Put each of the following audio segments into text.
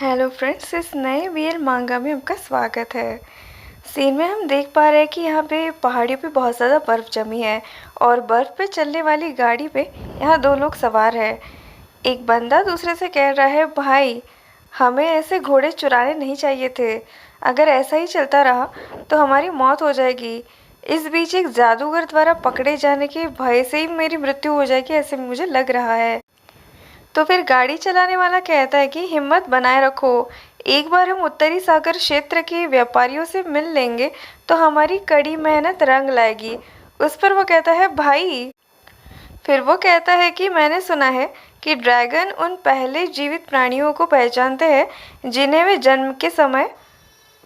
Hello friends, इस नए V L मांगा में आपका स्वागत है। सीन में हम देख पा रहे हैं कि यहाँ पे पहाड़ियों पे बहुत ज़्यादा बर्फ़ जमी है और बर्फ़ पे चलने वाली गाड़ी पे यहाँ दो लोग सवार है। एक बंदा दूसरे से कह रहा है, भाई हमें ऐसे घोड़े चुराने नहीं चाहिए थे। अगर ऐसा ही चलता रहा तो हमारी मौत हो जाएगी। इस बीच एक जादूगर द्वारा पकड़े जाने के भय से ही मेरी मृत्यु हो जाएगी, ऐसे मुझे लग रहा है। तो फिर गाड़ी चलाने वाला कहता है कि हिम्मत बनाए रखो, एक बार हम उत्तरी सागर क्षेत्र के व्यापारियों से मिल लेंगे तो हमारी कड़ी मेहनत रंग लाएगी। उस पर वो कहता है, भाई। फिर वो कहता है कि मैंने सुना है कि ड्रैगन उन पहले जीवित प्राणियों को पहचानते हैं जिन्हें वे जन्म के समय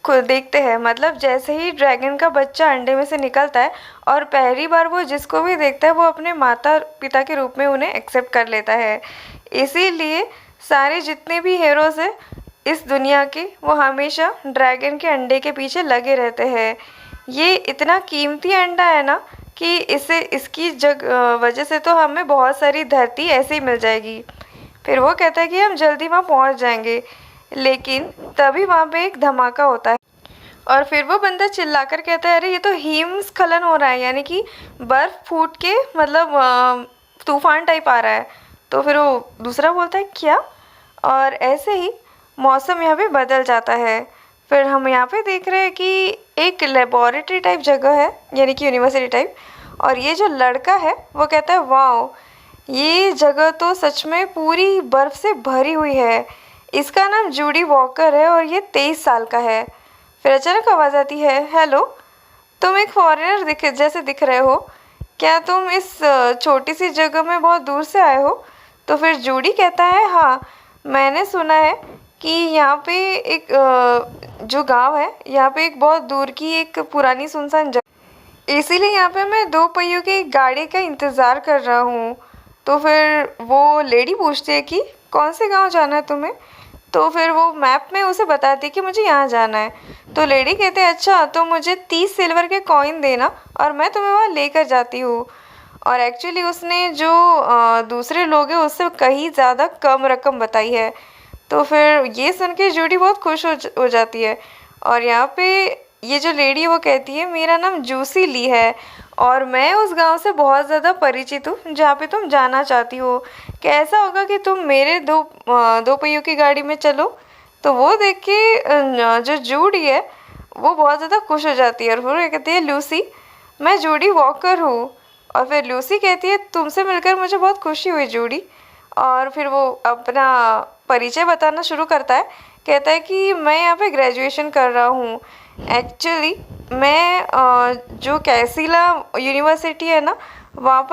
को देखते हैं। मतलब जैसे ही ड्रैगन का बच्चा अंडे में से निकलता है और पहली बार वो जिसको भी देखता है वो अपने माता पिता के रूप में उन्हें एक्सेप्ट कर लेता है। इसीलिए सारे जितने भी हीरोज़ हैं इस दुनिया के, वो हमेशा ड्रैगन के अंडे के पीछे लगे रहते हैं। ये इतना कीमती अंडा है ना कि इसकी वजह से तो हमें बहुत सारी धरती ऐसे ही मिल जाएगी। फिर वो कहता है कि हम जल्दी वहाँ पहुँच जाएंगे, लेकिन तभी वहाँ पे एक धमाका होता है और फिर वो बंदा चिल्लाकर कहता है, अरे ये तो हिमस्खलन हो रहा है, यानी कि बर्फ़ फूट के मतलब तूफान टाइप आ रहा है। तो फिर वो दूसरा बोलता है, क्या? और ऐसे ही मौसम यहाँ पे बदल जाता है। फिर हम यहाँ पे देख रहे हैं कि एक लेबोरेटरी टाइप जगह है, यानी कि यूनिवर्सिटी टाइप। और ये जो लड़का है वो कहता है, वाह ये जगह तो सच में पूरी बर्फ़ से भरी हुई है। इसका नाम जूडी वॉकर है और ये 23 साल का है। फिर अचानक आवाज़ आती है, हेलो, तुम एक फॉरेनर जैसे दिख रहे हो। क्या तुम इस छोटी सी जगह में बहुत दूर से आए हो? तो फिर जूडी कहता है, हाँ, मैंने सुना है कि यहाँ पे एक जो गांव है, यहाँ पे एक बहुत दूर की एक पुरानी सुनसान जगह, इसीलिए यहाँ पे मैं दो पहियों की एक गाड़ी का इंतज़ार कर रहा हूँ। तो फिर वो लेडी पूछती है कि कौन से गांव जाना है तुम्हें? तो फिर वो मैप में उसे बताती है कि मुझे यहाँ जाना है। तो लेडी कहते हैं, अच्छा तो मुझे 30 सिल्वर के कॉइन देना और मैं तुम्हें वहाँ लेकर जाती हूँ। और एक्चुअली उसने जो दूसरे लोग हैं उससे कहीं ज़्यादा कम रकम बताई है। तो फिर ये सुन के जूडी बहुत खुश हो जाती है। और यहाँ पे ये जो लेडी है वो कहती है, मेरा नाम जूसी ली है और मैं उस गांव से बहुत ज़्यादा परिचित हूँ जहाँ पे तुम जाना चाहती हो। कैसा होगा कि तुम मेरे दो पहियों की गाड़ी में चलो? तो वो देख के जो जूडी है वो बहुत ज़्यादा खुश हो जाती है और फिर कहती है, लूसी, मैं जूडी वॉकर हूँ। और फिर लूसी कहती है, तुमसे मिलकर मुझे बहुत खुशी हुई जूडी। और फिर वो अपना परिचय बताना शुरू करता है। कहता है कि मैं यहाँ पे ग्रेजुएशन कर रहा हूँ। एक्चुअली मैं जो कैसिला यूनिवर्सिटी है ना, वहाँ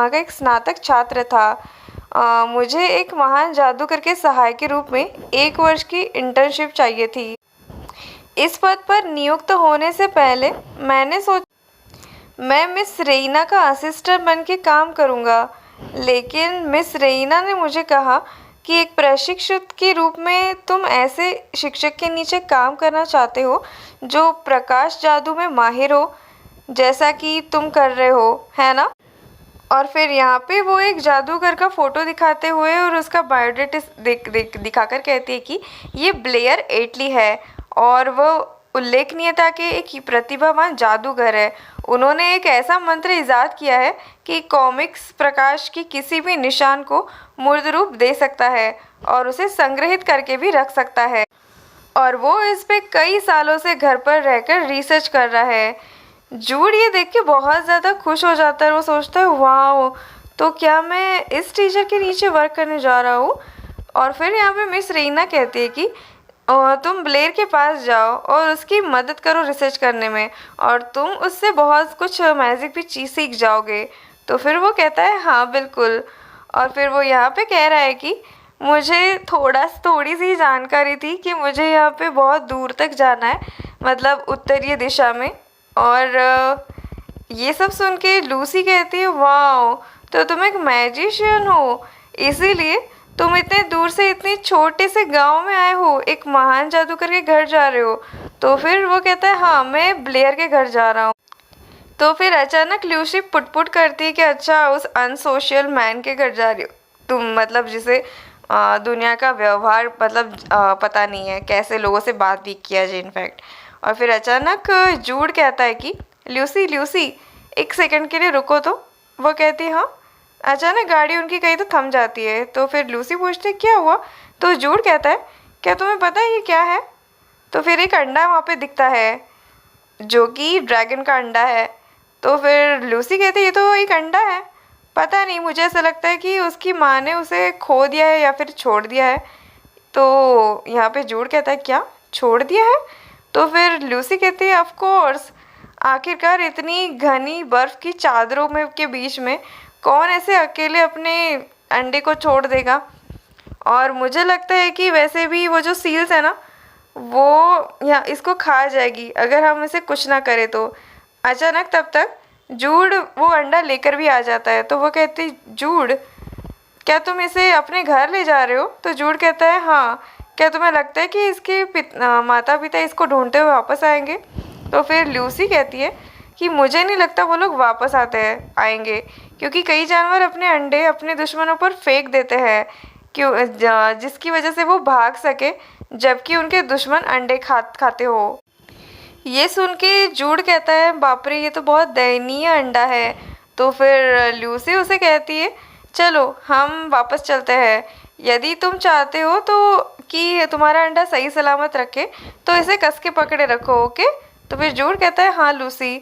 का एक स्नातक छात्र था। मुझे एक महान जादूगर के सहायक के रूप में 1 वर्ष की इंटर्नशिप चाहिए थी। इस पद पर नियुक्त होने से पहले मैंने मैं मिस रेइना का असिस्टेंट बन के काम करूँगा, लेकिन मिस रेइना ने मुझे कहा कि एक प्रशिक्षुत के रूप में तुम ऐसे शिक्षक के नीचे काम करना चाहते हो जो प्रकाश जादू में माहिर हो, जैसा कि तुम कर रहे हो, है ना? और फिर यहाँ पे वो एक जादूगर का फ़ोटो दिखाते हुए और उसका बायोडेटा दिखाकर कहती है कि ये ब्लेयर एटली है और वो उल्लेखनीयता के एक प्रतिभावान जादूगर है। उन्होंने एक ऐसा मंत्र ईजाद किया है कि कॉमिक्स प्रकाश की किसी भी निशान को मूर्त रूप दे सकता है और उसे संग्रहित करके भी रख सकता है। और वो इस पे कई सालों से घर पर रहकर रिसर्च कर रहा है। जूड ये देख के बहुत ज़्यादा खुश हो जाता है। वो सोचता है, वाह, तो क्या मैं इस टीचर के नीचे वर्क करने जा रहा हूँ? और फिर यहाँ पे मिस रीना कहती है कि तुम ब्लेयर के पास जाओ और उसकी मदद करो रिसर्च करने में और तुम उससे बहुत कुछ मैजिक भी चीज़ सीख जाओगे। तो फिर वो कहता है, हाँ बिल्कुल। और फिर वो यहाँ पे कह रहा है कि मुझे थोड़ी सी जानकारी थी कि मुझे यहाँ पे बहुत दूर तक जाना है, मतलब उत्तरीय दिशा में। और ये सब सुन के लूसी कहती है, वाह, तो तुम एक मैजिशियन हो, इसीलिए तुम इतने दूर से इतने छोटे से गांव में आए हो, एक महान जादूगर के घर जा रहे हो? तो फिर वो कहता है, हाँ, मैं ब्लेयर के घर जा रहा हूँ। तो फिर अचानक लूसी पुट करती है कि अच्छा, उस अनसोशल मैन के घर जा रही हो तुम, मतलब जिसे दुनिया का व्यवहार मतलब पता नहीं है, कैसे लोगों से बात भी किया जाए इनफैक्ट। और फिर अचानक जूड कहता है कि ल्यूसी ल्यूसी, एक सेकंड के लिए रुको तो। वो कहती है हाँ। अचानक गाड़ी उनकी कहीं तो थम जाती है। तो फिर लूसी पूछती है क्या हुआ। तो जूड कहता है क्या तुम्हें पता है ये क्या है। तो फिर एक अंडा वहाँ पे दिखता है जो कि ड्रैगन का अंडा है। तो फिर लूसी कहती है ये तो एक अंडा है। पता नहीं, मुझे ऐसा लगता है कि उसकी माँ ने उसे खो दिया है या फिर छोड़ दिया है। तो यहाँ पे जूड कहता है क्या छोड़ दिया है। तो फिर लूसी कहती है ऑफ कोर्स, आखिरकार इतनी घनी बर्फ की चादरों में के बीच में कौन ऐसे अकेले अपने अंडे को छोड़ देगा। और मुझे लगता है कि वैसे भी वो जो सील्स है ना, वो यहाँ इसको खा जाएगी अगर हम इसे कुछ ना करें तो। अचानक तब तक जूड वो अंडा लेकर भी आ जाता है। तो वो कहती जूड क्या तुम इसे अपने घर ले जा रहे हो। तो जूड कहता है हाँ, क्या तुम्हें लगता है कि इसके माता पिता इसको ढूंढते हुए वापस आएंगे। तो फिर लूसी कहती है कि मुझे नहीं लगता वो लोग वापस आएंगे, क्योंकि कई जानवर अपने अंडे अपने दुश्मनों पर फेंक देते हैं क्यों, जिसकी वजह से वो भाग सके जबकि उनके दुश्मन अंडे खाते हो। ये सुन के जूड कहता है बाप रे, ये तो बहुत दयनीय अंडा है। तो फिर लूसी उसे कहती है चलो हम वापस चलते हैं, यदि तुम चाहते हो तो कि तुम्हारा अंडा सही सलामत रखे तो इसे कस के पकड़े रखो, ओके। तो फिर जूड कहता है हाँ लूसी।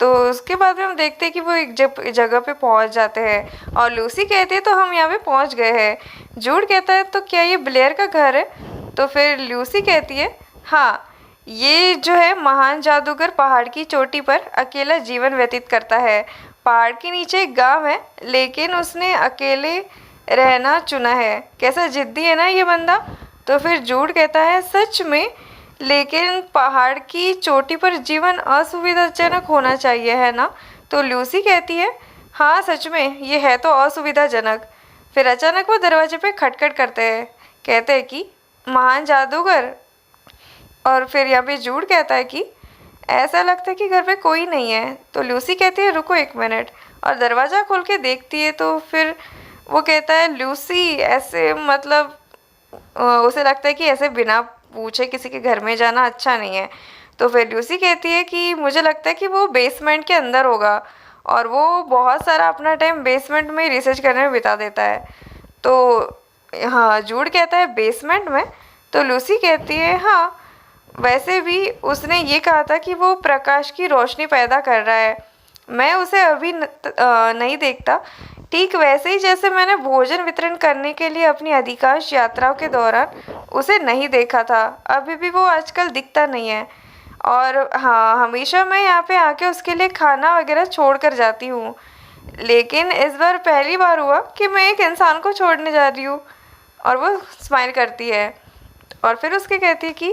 तो उसके बाद में हम देखते हैं कि वो एक जगह पे पहुंच जाते हैं और लूसी कहती है तो हम यहाँ पे पहुंच गए हैं। जूड कहता है तो क्या ये ब्लेयर का घर है। तो फिर लूसी कहती है हाँ, ये जो है महान जादूगर पहाड़ की चोटी पर अकेला जीवन व्यतीत करता है। पहाड़ के नीचे एक गांव है लेकिन उसने अकेले रहना चुना है। कैसा जिद्दी है ना ये बंदा। तो फिर जूड कहता है सच में, लेकिन पहाड़ की चोटी पर जीवन असुविधाजनक होना चाहिए है ना। तो लूसी कहती है हाँ सच में ये है तो असुविधाजनक। फिर अचानक वो दरवाजे पे खटखट करते हैं, कहते हैं कि महान जादूगर। और फिर यहाँ पे जूड कहता है कि ऐसा लगता है कि घर पे कोई नहीं है। तो लूसी कहती है रुको एक मिनट, और दरवाज़ा खोल के देखती है। तो फिर वो कहता है लूसी ऐसे मतलब उसे लगता है कि ऐसे बिना पूछे किसी के घर में जाना अच्छा नहीं है। तो फिर लूसी कहती है कि मुझे लगता है कि वो बेसमेंट के अंदर होगा, और वो बहुत सारा अपना टाइम बेसमेंट में रिसर्च करने में बिता देता है। तो हाँ, जूड कहता है बेसमेंट में। तो लूसी कहती है हाँ, वैसे भी उसने ये कहा था कि वो प्रकाश की रोशनी पैदा कर रहा है, मैं उसे अभी नहीं देखता। ठीक वैसे ही जैसे मैंने भोजन वितरण करने के लिए अपनी अधिकांश यात्राओं के दौरान उसे नहीं देखा था, अभी भी वो आजकल दिखता नहीं है। और हाँ, हमेशा मैं यहाँ पे आके उसके लिए खाना वगैरह छोड़ कर जाती हूँ, लेकिन इस बार पहली बार हुआ कि मैं एक इंसान को छोड़ने जा रही हूँ। और वो स्माइल करती है और फिर उसके कहती है कि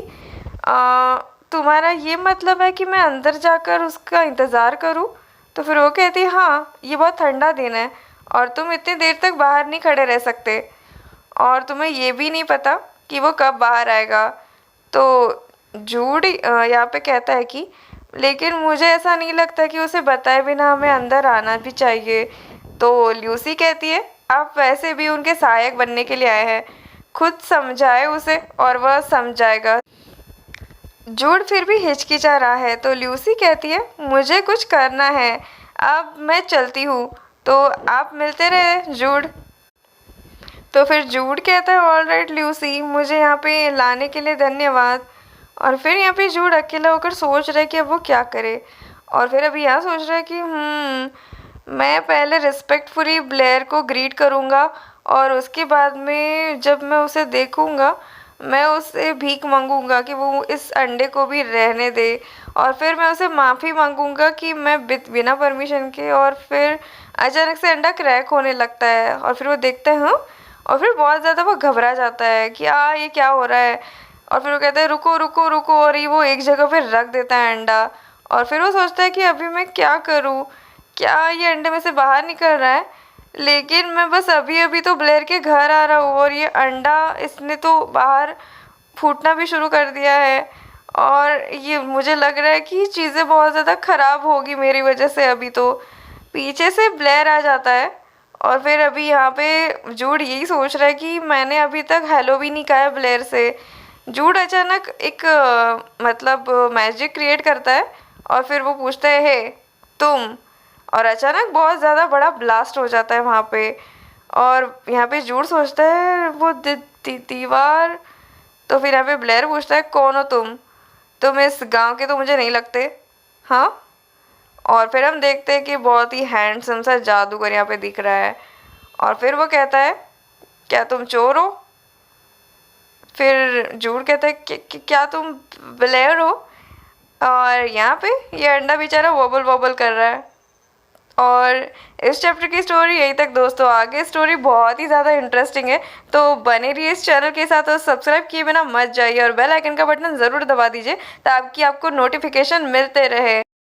तुम्हारा ये मतलब है कि मैं अंदर जाकर उसका इंतज़ार करूं। तो फिर वो कहती है हाँ, ये बहुत ठंडा दिन है और तुम इतनी देर तक बाहर नहीं खड़े रह सकते, और तुम्हें ये भी नहीं पता कि वो कब बाहर आएगा। तो जूड यहाँ पे कहता है कि लेकिन मुझे ऐसा नहीं लगता कि उसे बताए बिना हमें अंदर आना भी चाहिए। तो लूसी कहती है आप वैसे भी उनके सहायक बनने के लिए आए हैं, खुद समझाए उसे और वह समझाएगा। जूड फिर भी हिचकिचा रहा है। तो लूसी कहती है मुझे कुछ करना है, अब मैं चलती हूँ, तो आप मिलते रहे जूड। तो फिर जूड कहता है ऑल राइट लूसी, मुझे यहाँ पे लाने के लिए धन्यवाद। और फिर यहाँ पे जूड अकेला होकर सोच रहा है कि अब वो क्या करे। और फिर अभी यहाँ सोच रहा है कि मैं पहले रिस्पेक्टफुली ब्लेयर को ग्रीट करूँगा और उसके बाद में जब मैं उसे देखूँगा मैं उससे भीख मांगूंगा कि वो इस अंडे को भी रहने दे, और फिर मैं उसे माफ़ी मांगूंगा कि मैं बिना परमिशन के। और फिर अचानक से अंडा क्रैक होने लगता है और फिर वो देखते हैं और फिर बहुत ज़्यादा वो घबरा जाता है कि ये क्या हो रहा है। और फिर वो कहता है रुको रुको रुको, और ये वो एक जगह पे रख देता है अंडा। और फिर वो सोचता है कि अभी मैं क्या करूँ, क्या ये अंडे में से बाहर निकल रहा है, लेकिन मैं बस अभी अभी तो ब्लेयर के घर आ रहा हूँ और ये अंडा इसने तो बाहर फूटना भी शुरू कर दिया है, और ये मुझे लग रहा है कि चीज़ें बहुत ज़्यादा ख़राब होगी मेरी वजह से। अभी तो पीछे से ब्लेयर आ जाता है और फिर अभी यहाँ पे जूड यही सोच रहा है कि मैंने अभी तक हेलो भी नहीं कहा है ब्लेयर से। जूड अचानक एक मतलब मैजिक क्रिएट करता है और फिर वो पूछता है हे तुम, और अचानक बहुत ज़्यादा बड़ा ब्लास्ट हो जाता है वहाँ पे। और यहाँ पे जूड सोचता है वो दीवार। तो फिर यहाँ पे ब्लेयर पूछता है कौन हो तुम इस गांव के तो मुझे नहीं लगते। हाँ, और फिर हम देखते हैं कि बहुत ही हैंडसम सा जादूगर यहाँ पे दिख रहा है। और फिर वो कहता है क्या तुम चोर हो? फिर जूड कहता है कि क्या तुम ब्लेयर हो? और यहाँ पे ये अंडा बेचारा वॉबल वॉबल कर रहा है। और इस चैप्टर की स्टोरी यहीं तक दोस्तों। आगे स्टोरी बहुत ही ज़्यादा इंटरेस्टिंग है, तो बने रहिए इस चैनल के साथ और सब्सक्राइब किए बिना मत जाइए और बेल आइकन का बटन ज़रूर दबा दीजिए ताकि आपको नोटिफिकेशन मिलते रहे।